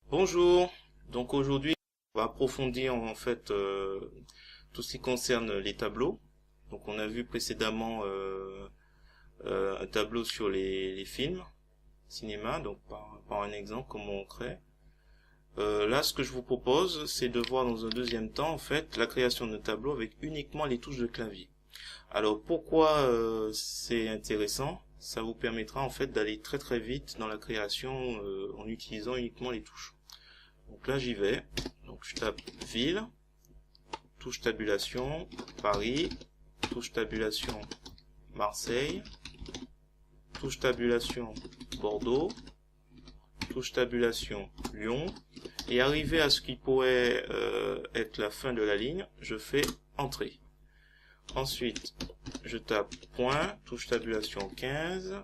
Bonjour, donc aujourd'hui on va approfondir en fait tout ce qui concerne les tableaux. Donc on a vu précédemment un tableau sur les films cinéma, donc par un exemple comment on crée. Là ce que je vous propose c'est de voir dans un deuxième temps en fait la création d'un tableau avec uniquement les touches de clavier. Alors pourquoi c'est intéressant? Ça vous permettra en fait d'aller très très vite dans la création en utilisant uniquement les touches. Donc là j'y vais, donc je tape ville, touche tabulation, Paris, touche tabulation, Marseille, touche tabulation, Bordeaux, touche tabulation, Lyon, et arrivé à ce qui pourrait être la fin de la ligne, je fais entrée. Ensuite, je tape point, touche tabulation 15,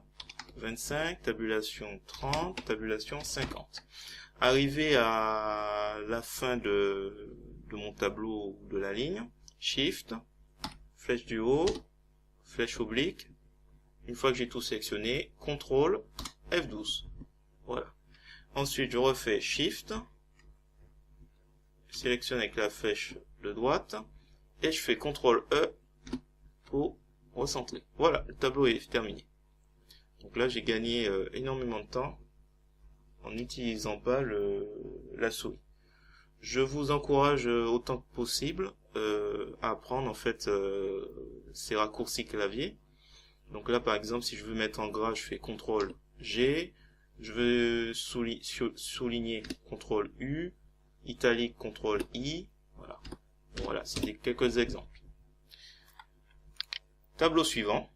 25, tabulation 30, tabulation 50. Arrivé à la fin de mon tableau de la ligne, Shift, flèche du haut, flèche oblique. Une fois que j'ai tout sélectionné, CTRL F12. Voilà. Ensuite, je refais Shift, je sélectionne avec la flèche de droite, et je fais CTRL E pour recentrer. Voilà, le tableau est terminé. Donc là, j'ai gagné énormément de temps en n'utilisant pas la souris. Je vous encourage autant que possible à apprendre en fait ces raccourcis clavier. Donc là par exemple si je veux mettre en gras je fais CTRL G, je veux souligner CTRL U, italique CTRL I, voilà. Voilà, c'est quelques exemples. Tableau suivant.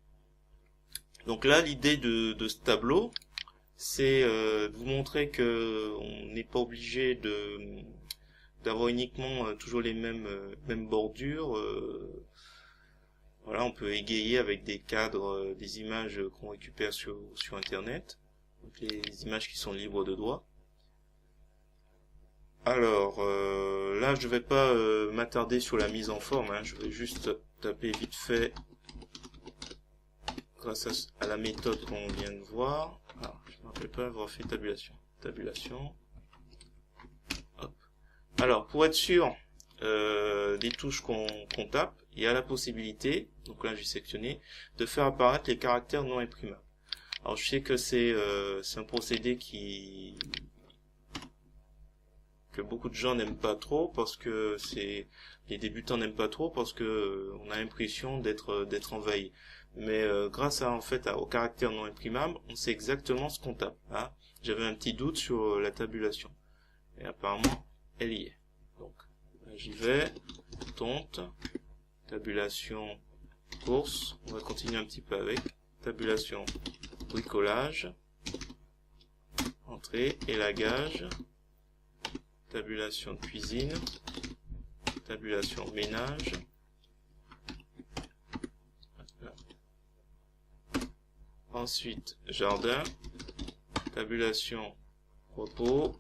Donc là l'idée de ce tableau c'est de vous montrer que on n'est pas obligé d'avoir uniquement toujours les mêmes bordures. Voilà, on peut égayer avec des cadres, des images qu'on récupère sur Internet, donc les images qui sont libres de droit. Alors là, je vais pas m'attarder sur la mise en forme, hein, je vais juste taper vite fait grâce à la méthode qu'on vient de voir. Alors, je ne me rappelle pas avoir fait tabulation. Tabulation. Hop. Alors, pour être sûr des touches qu'on tape, il y a la possibilité, donc là j'ai sélectionné, de faire apparaître les caractères non imprimables. Alors je sais que c'est un procédé que beaucoup de gens n'aiment pas trop parce que les débutants n'aiment pas trop parce que on a l'impression d'être envahi. Mais grâce en fait aux caractères non imprimables, on sait exactement ce qu'on tape. Hein. J'avais un petit doute sur la tabulation et apparemment elle y est. Donc j'y vais, tonte, tabulation, course, on va continuer un petit peu avec, tabulation, bricolage, entrée, élagage, tabulation de cuisine, tabulation ménage, ensuite jardin, tabulation repos,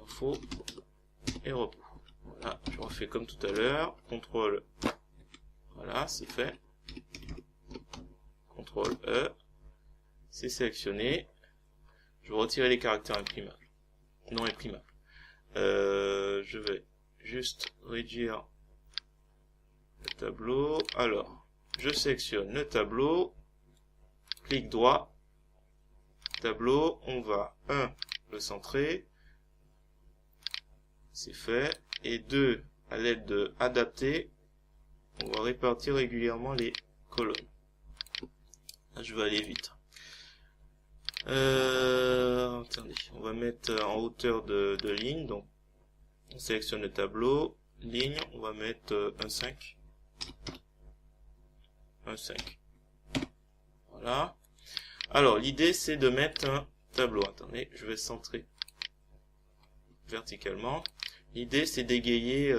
info et repos. Voilà, je refais comme tout à l'heure, contrôle, voilà, c'est fait, contrôle E, c'est sélectionné, je vais retirer les caractères imprimables, non imprimables. Je vais juste réduire le tableau. Alors, je sélectionne le tableau, clic droit, tableau, on va 1 le centrer, c'est fait, et 2 à l'aide de adapter, on va répartir régulièrement les colonnes. Là, je vais aller vite. Attendez, on va mettre en hauteur de ligne, donc on sélectionne le tableau, ligne, on va mettre 1,5. 1,5. Voilà. Alors, l'idée c'est de mettre un tableau. Attendez, je vais centrer verticalement. L'idée c'est d'égayer...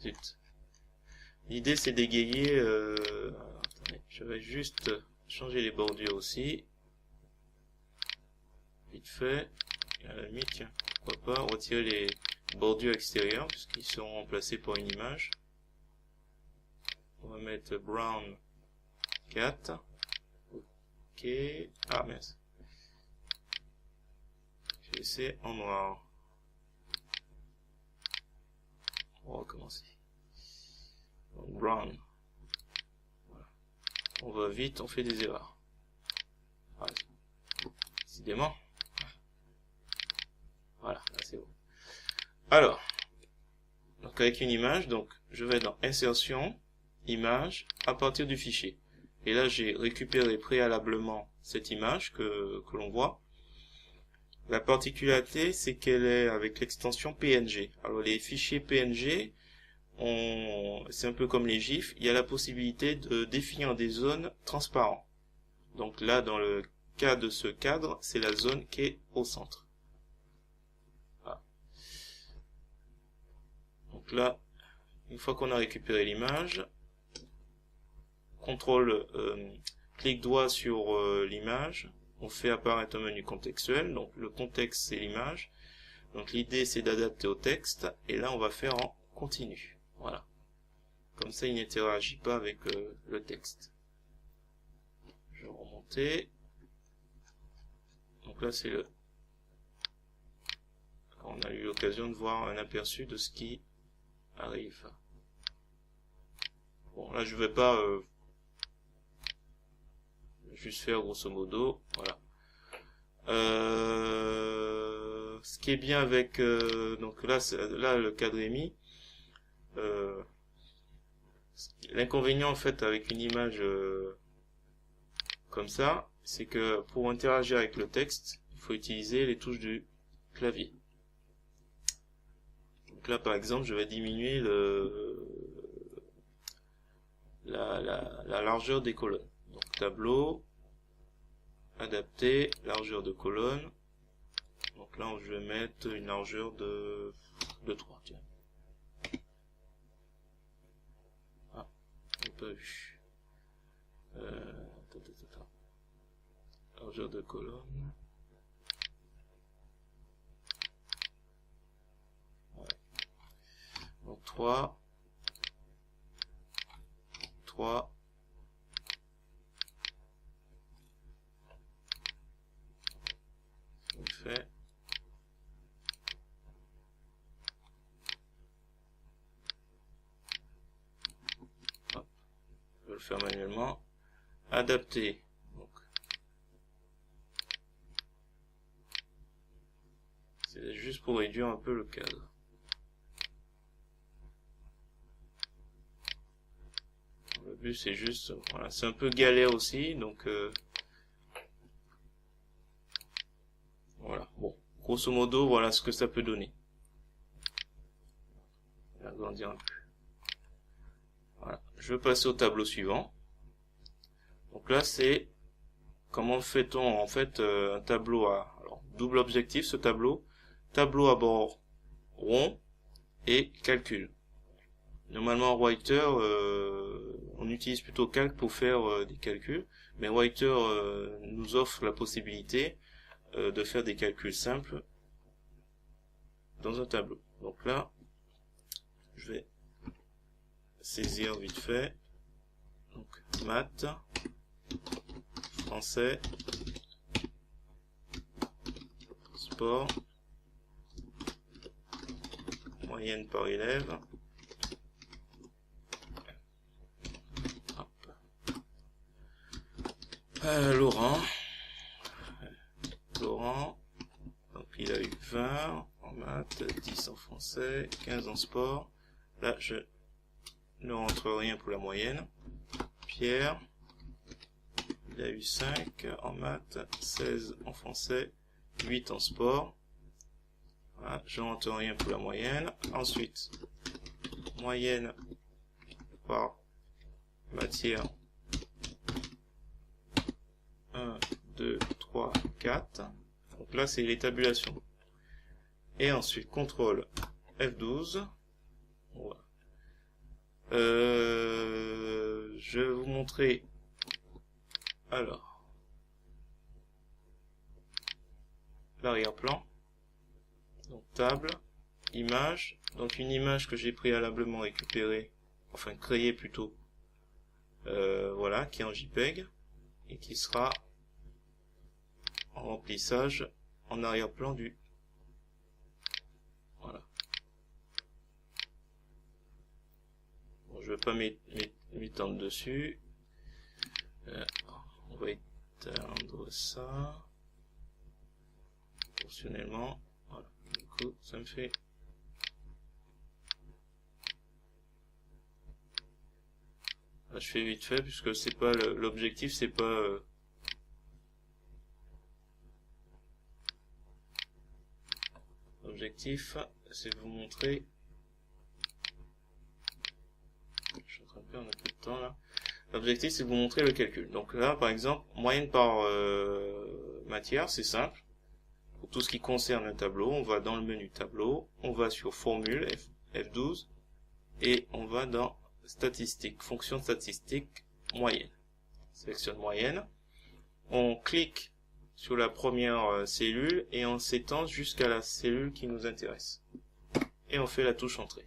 zut. L'idée c'est d'égayer... attendez, je vais juste changer les bordures aussi. Vite fait. Et à la limite, tiens, pourquoi pas retirer les bordures extérieures, puisqu'ils seront remplacés par une image. On va mettre brown 4. Ok. Ah mince. laisser en noir. On va recommencer. Donc, brown. Voilà. On va vite, on fait des erreurs. Voilà. Décidément. Voilà, là c'est bon. Alors, donc avec une image, donc je vais dans Insertion, Image, à partir du fichier. Et là j'ai récupéré préalablement cette image que l'on voit. La particularité, c'est qu'elle est avec l'extension PNG. Alors les fichiers PNG, c'est un peu comme les GIFs, il y a la possibilité de définir des zones transparentes. Donc là, dans le cas de ce cadre, c'est la zone qui est au centre. Voilà. Donc là, une fois qu'on a récupéré l'image, contrôle, clic droit sur l'image, on fait apparaître un menu contextuel. Donc le contexte, c'est l'image. Donc l'idée, c'est d'adapter au texte. Et là, on va faire en continu. Voilà. Comme ça, il n'interagit pas avec le texte. Je vais remonter. Donc là, c'est le... On a eu l'occasion de voir un aperçu de ce qui arrive. Bon, là, je vais pas juste faire grosso modo. Voilà. Ce qui est bien avec... donc là, le cadre est mis. L'inconvénient, en fait, avec une image comme ça, c'est que pour interagir avec le texte, il faut utiliser les touches du clavier. Donc là, par exemple, je vais diminuer la largeur des colonnes. Donc tableau, adapter, largeur de colonne. Donc là, je vais mettre une largeur de 3. Tiens. Ah, on n'a pas vu. Largeur de colonne. Ouais. Donc 3. On fait. Hop. Je vais le faire manuellement. Adapter. Donc, c'est juste pour réduire un peu le cadre. Le but c'est juste, voilà, c'est un peu galère aussi, donc voilà. Bon, grosso modo, voilà ce que ça peut donner. Je vais agrandir un peu. Voilà. Je vais passer au tableau suivant. Donc là, c'est comment fait-on en fait un tableau à double objectif, ce tableau à bord rond et calcul. Normalement, Writer, on utilise plutôt Calc pour faire des calculs, mais Writer nous offre la possibilité de faire des calculs simples dans un tableau. Donc là, je vais saisir vite fait. Donc maths, français, sport, moyenne par élève. Laurent, donc il a eu 20 en maths, 10 en français, 15 en sport. Là, je ne rentre rien pour la moyenne. Pierre, il a eu 5 en maths, 16 en français, 8 en sport. Voilà, je ne rentre rien pour la moyenne. Ensuite, moyenne par matière. 1, 2, 3, 4. Donc là, c'est les tabulations. Et ensuite, CTRL F12. Voilà. Je vais vous montrer. Alors, l'arrière-plan. Donc, table, image. Donc, une image que j'ai préalablement récupérée, enfin créée plutôt. Voilà, qui est en JPEG. Et qui sera en remplissage en arrière-plan du veux pas m'étendre dessus. On va éteindre ça proportionnellement. Voilà. Du coup, ça me fait je fais vite fait puisque c'est pas l'objectif, c'est pas l'objectif, c'est vous montrer. Je suis en train de perdre un peu de temps là. L'objectif, c'est de vous montrer le calcul. Donc là, par exemple, moyenne par matière, c'est simple. Pour tout ce qui concerne un tableau, on va dans le menu tableau, on va sur formule F12 et on va dans statistiques, fonction statistique, moyenne. Sélectionne moyenne. On clique sur la première cellule et on s'étend jusqu'à la cellule qui nous intéresse. Et on fait la touche entrée.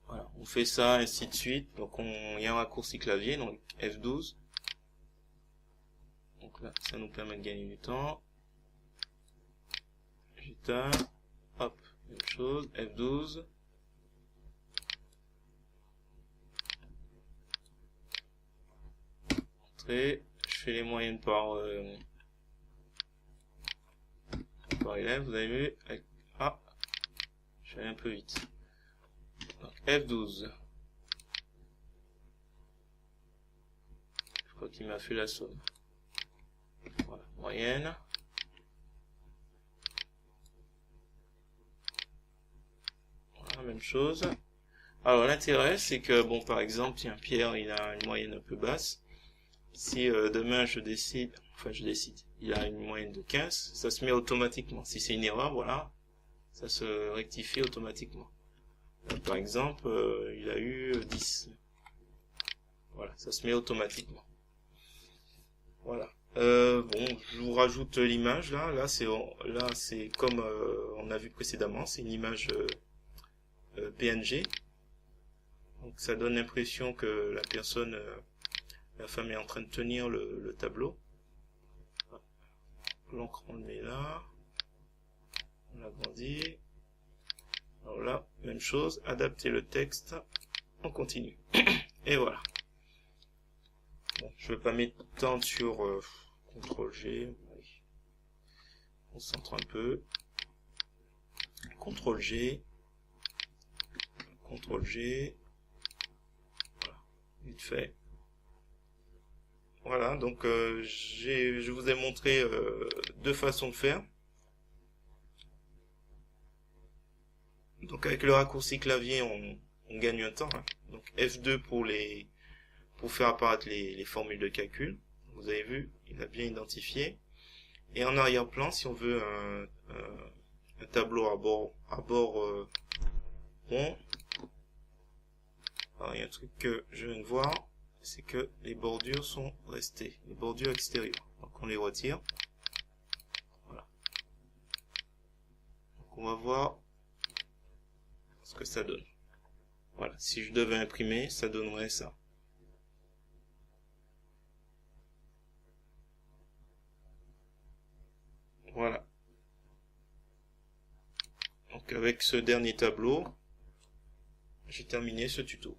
Voilà, on fait ça ainsi de suite. Donc il y a un raccourci clavier, donc F12. Donc là, ça nous permet de gagner du temps. J'éteins, hop, même chose, F12. Entrée, je fais les moyennes par élève, vous avez vu. Ah, je vais aller un peu vite. Donc F12. Je crois qu'il m'a fait la somme. Voilà, moyenne. Voilà, même chose. Alors l'intérêt, c'est que, bon, par exemple, tiens, Pierre, il a une moyenne un peu basse. Si demain je décide, il a une moyenne de 15, ça se met automatiquement. Si c'est une erreur, voilà, ça se rectifie automatiquement. Par exemple, il a eu 10. Voilà, ça se met automatiquement. Voilà. Bon, je vous rajoute l'image là. Là, c'est comme on a vu précédemment, c'est une image PNG. Donc, ça donne l'impression que la femme est en train de tenir le tableau. L'encre, on le met là. On l'agrandit. Alors là, même chose, adapter le texte, on continue. Et voilà. Bon, je ne vais pas m'étendre sur CTRL-G. On se centre un peu. CTRL-G. CTRL-G. Voilà, vite fait. Voilà, donc je vous ai montré deux façons de faire. Donc avec le raccourci clavier, on gagne un temps. Hein. Donc F2 pour faire apparaître les formules de calcul. Vous avez vu, il a bien identifié. Et en arrière-plan, si on veut un tableau à bord rond, alors il y a un truc que je viens de voir, c'est que les bordures sont restées, les bordures extérieures. Donc on les retire. Voilà. Donc on va voir ce que ça donne. Voilà, si je devais imprimer, ça donnerait ça. Voilà. Donc avec ce dernier tableau, j'ai terminé ce tuto.